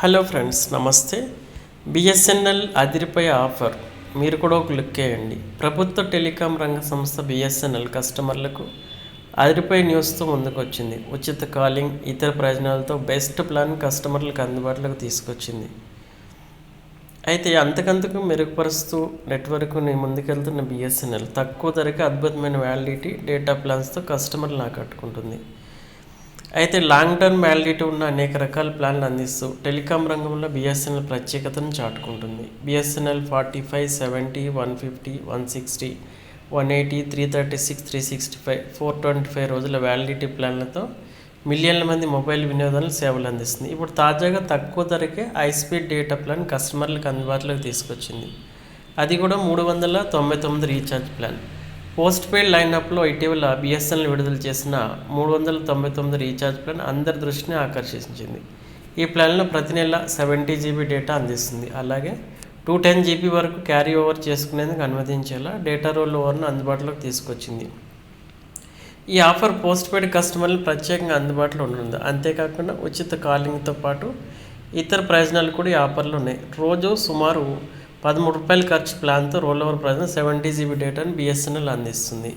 Hello friends, నమస్తే. BSNL అదిరిపై offer మీరు కూడా ఒక లుక్ వేయండి. ప్రభుత్వ టెలికాం రంగ సంస్థ బిఎస్ఎన్ఎల్ కస్టమర్లకు అదిరిపై న్యూస్తో ముందుకు వచ్చింది. ఉచిత కాలింగ్, ఇతర ప్రయోజనాలతో బెస్ట్ ప్లాన్ కస్టమర్లకు అందుబాటులోకి తీసుకొచ్చింది. అయితే అంతకంతకు మెరుగుపరుస్తూ నెట్వర్క్ని ముందుకెళ్తున్న బిఎస్ఎన్ఎల్ తక్కువ ధరకి అద్భుతమైన వ్యాలిడిటీ, డేటా ప్లాన్స్తో కస్టమర్లను ఆకట్టుకుంటుంది. అయితే లాంగ్ టర్మ్ వ్యాలిడిటీ ఉన్న అనేక రకాల ప్లాన్లు అందిస్తూ టెలికాం రంగంలో బిఎస్ఎన్ఎల్ ప్రత్యేకతను చాటుకుంటుంది. బిఎస్ఎన్ఎల్ 45, 70, 150, 160, 180, 336, 365, 425 రోజుల వ్యాలిడిటీ ప్లాన్లతో మిలియన్ల మంది మొబైల్ వినియోగదారులు సేవలు అందిస్తుంది. ఇప్పుడు తాజాగా తక్కువ ధరకే హై స్పీడ్ డేటా ప్లాన్ కస్టమర్లకు అందుబాటులోకి తీసుకొచ్చింది. అది కూడా 399 రీఛార్జ్ ప్లాన్. పోస్ట్ పెయిడ్ లైనప్లో ఇటీవల బిఎస్ఎన్ఎల్ విడుదల చేసిన 399 రీఛార్జ్ ప్లాన్ అందరి దృష్టిని ఆకర్షించింది. ఈ ప్లాన్లో ప్రతి నెల 70 GB డేటా అందిస్తుంది. అలాగే 210 GB వరకు క్యారీ ఓవర్ చేసుకునేందుకు అనుమతించేలా డేటా రోల్ ఓవర్ను అందుబాటులోకి తీసుకొచ్చింది. ఈ ఆఫర్ పోస్ట్ పెయిడ్ కస్టమర్లు ప్రత్యేకంగా అందుబాటులో ఉంటుంది. అంతేకాకుండా ఉచిత కాలింగ్తో పాటు ఇతర ప్రయోజనాలు కూడా ఈ ఆఫర్లు ఉన్నాయి. రోజు సుమారు ₹13 ఖర్చు ప్లాన్తో రోల్ ఓవర్ ప్రయోజనం 70 GB డేటాను బిఎస్ఎన్ఎల్ అందిస్తుంది.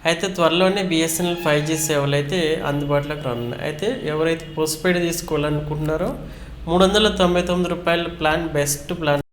అయితే త్వరలోనే బిఎస్ఎన్ఎల్ 5G సేవలు అయితే అందుబాటులోకి రానున్నాయి. అయితే ఎవరైతే పోస్ట్ పెయిడ్ తీసుకోవాలనుకుంటున్నారో ₹399 ప్లాన్ బెస్ట్ ప్లాన్.